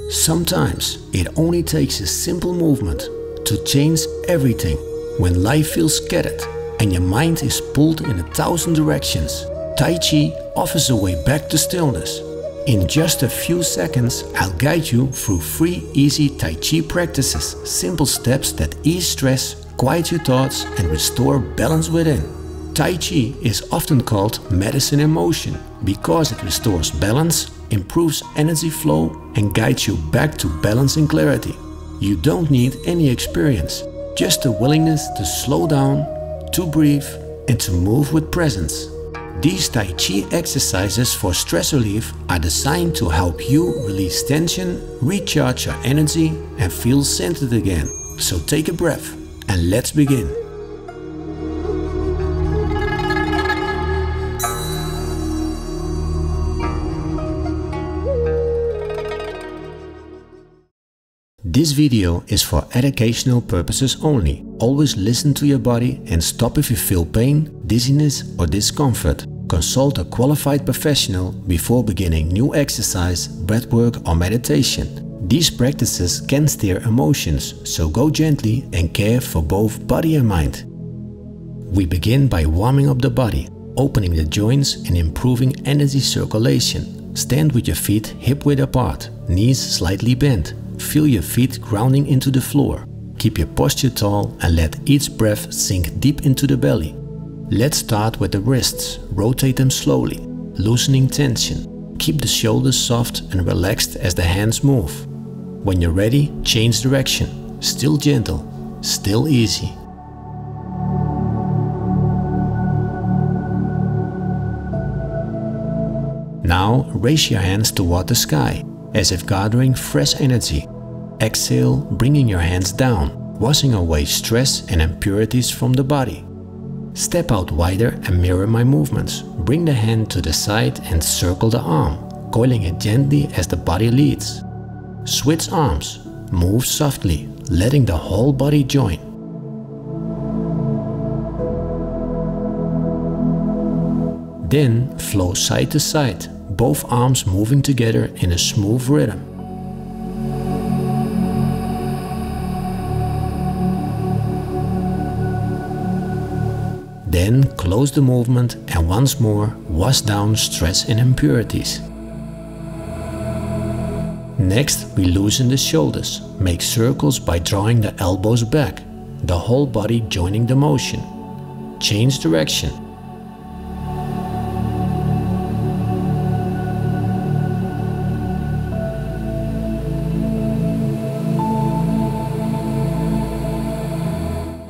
Sometimes it only takes a simple movement to change everything. When life feels scattered and your mind is pulled in 1,000 directions, Tai Chi offers a way back to stillness. In just a few seconds, I'll guide you through 3 easy Tai Chi practices, simple steps that ease stress, quiet your thoughts and restore balance within. Tai Chi is often called medicine in motion because it restores balance, improves energy flow and guides you back to balance and clarity. You don't need any experience, just a willingness to slow down, to breathe and to move with presence. These Tai Chi exercises for stress relief are designed to help you release tension, recharge your energy and feel centered again. So take a breath and let's begin. This video is for educational purposes only. Always listen to your body and stop if you feel pain, dizziness or discomfort. Consult a qualified professional before beginning new exercise, breathwork or meditation. These practices can stir emotions, so go gently and care for both body and mind. We begin by warming up the body, opening the joints and improving energy circulation. Stand with your feet hip-width apart, knees slightly bent. Feel your feet grounding into the floor. Keep your posture tall and let each breath sink deep into the belly. Let's start with the wrists. Rotate them slowly, loosening tension. Keep the shoulders soft and relaxed as the hands move. When you're ready, change direction. Still gentle, still easy. Now raise your hands toward the sky, as if gathering fresh energy. Exhale, bringing your hands down, washing away stress and impurities from the body. Step out wider and mirror my movements. Bring the hand to the side and circle the arm, coiling it gently as the body leads. Switch arms, move softly, letting the whole body join. Then flow side to side, both arms moving together in a smooth rhythm. Then close the movement and once more wash down stress and impurities. Next, we loosen the shoulders. Make circles by drawing the elbows back, the whole body joining the motion. Change direction.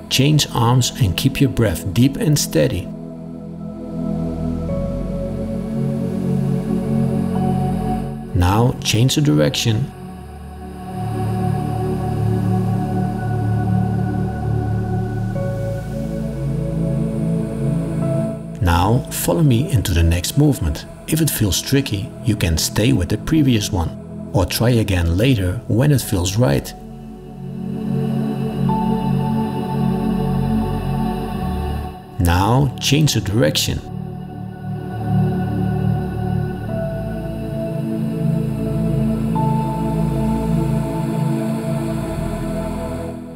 Change arms and keep your breath deep and steady. Now change the direction. Now follow me into the next movement. If it feels tricky, you can stay with the previous one or try again later when it feels right. Now change the direction.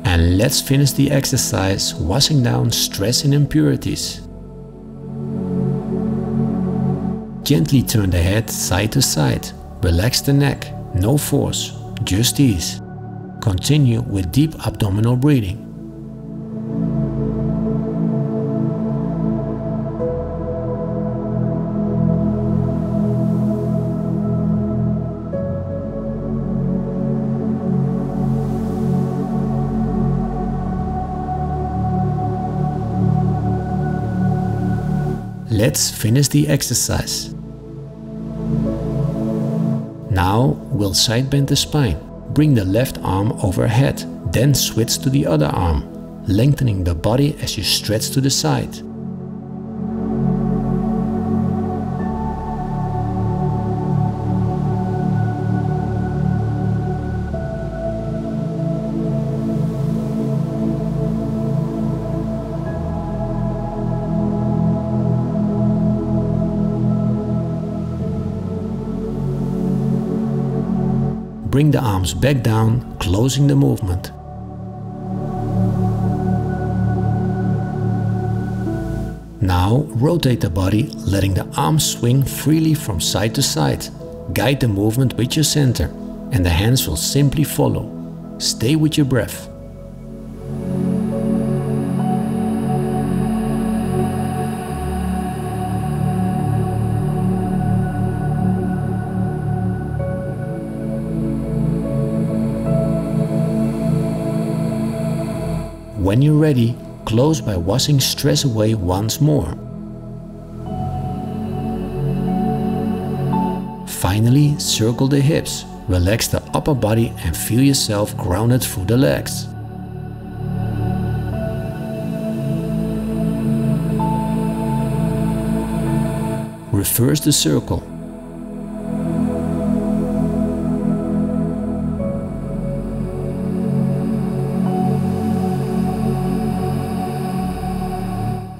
And let's finish the exercise washing down stress and impurities. Gently turn the head side to side. Relax the neck, no force, just ease. Continue with deep abdominal breathing. Let's finish the exercise. Now we'll side bend the spine. Bring the left arm overhead, then switch to the other arm, lengthening the body as you stretch to the side. bring the arms back down, closing the movement. Now rotate the body, letting the arms swing freely from side to side. Guide the movement with your center, and the hands will simply follow. Stay with your breath. When you're ready, close by washing stress away once more. Finally, circle the hips, relax the upper body and feel yourself grounded through the legs. Reverse the circle.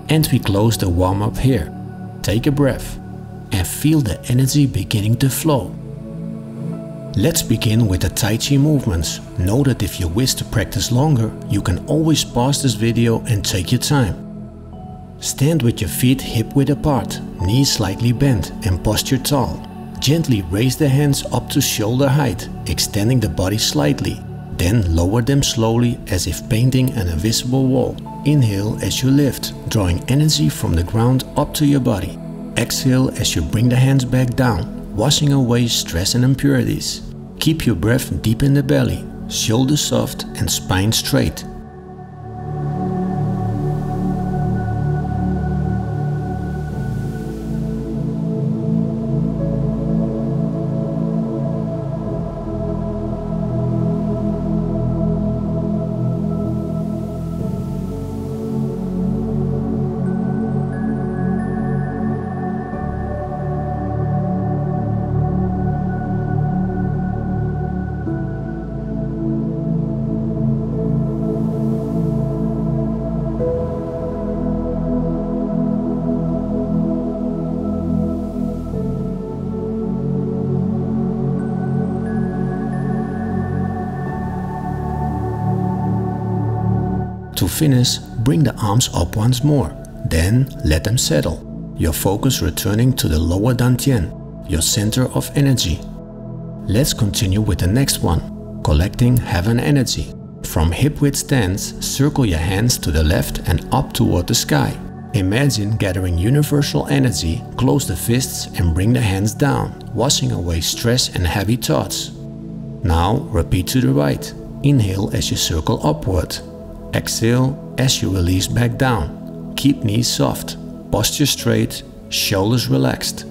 And we close the warm-up here. Take a breath and feel the energy beginning to flow. Let's begin with the Tai Chi movements. Know that if you wish to practice longer, you can always pause this video and take your time. Stand with your feet hip-width apart, knees slightly bent and posture tall. Gently raise the hands up to shoulder height, extending the body slightly. Then lower them slowly as if painting an invisible wall. Inhale as you lift, drawing energy from the ground up to your body. Exhale as you bring the hands back down, washing away stress and impurities. Keep your breath deep in the belly, shoulders soft and spine straight. To finish, bring the arms up once more, then let them settle. Your focus returning to the lower dantian, your center of energy. Let's continue with the next one, collecting heaven energy. From hip-width stance, circle your hands to the left and up toward the sky. Imagine gathering universal energy, close the fists and bring the hands down, washing away stress and heavy thoughts. Now repeat to the right. Inhale as you circle upward. Exhale as you release back down. Keep knees soft, posture straight, shoulders relaxed.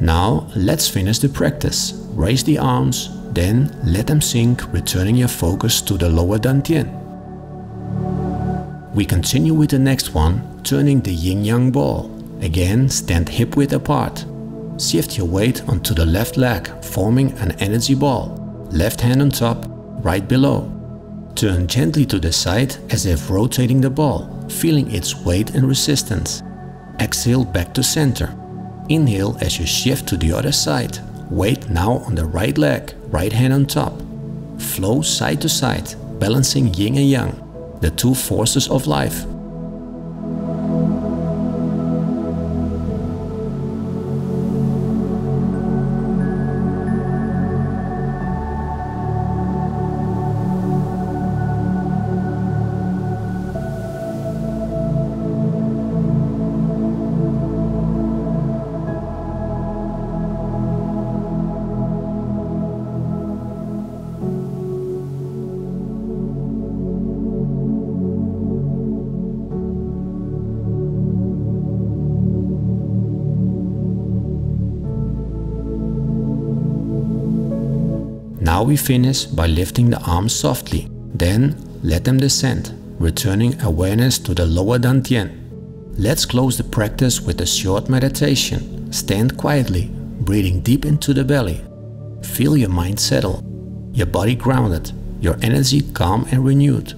Now let's finish the practice. Raise the arms, then let them sink, returning your focus to the lower dantian. We continue with the next one, turning the yin-yang ball. Again, stand hip-width apart. Shift your weight onto the left leg, forming an energy ball. Left hand on top, right below. Turn gently to the side as if rotating the ball. feeling its weight and resistance. Exhale back to center. Inhale as you shift to the other side. Weight now on the right leg, right hand on top. Flow side to side, balancing yin and yang, the two forces of life. Now we finish by lifting the arms softly, then let them descend, returning awareness to the lower dantian. Let's close the practice with a short meditation. Stand quietly, breathing deep into the belly. Feel your mind settle, your body grounded, your energy calm and renewed.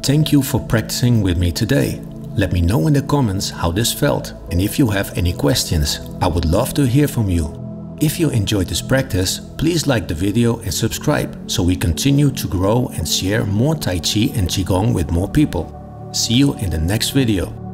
Thank you for practicing with me today. Let me know in the comments how this felt, and if you have any questions, I would love to hear from you. If you enjoyed this practice, please like the video and subscribe so we continue to grow and share more Tai Chi and Qigong with more people. See you in the next video.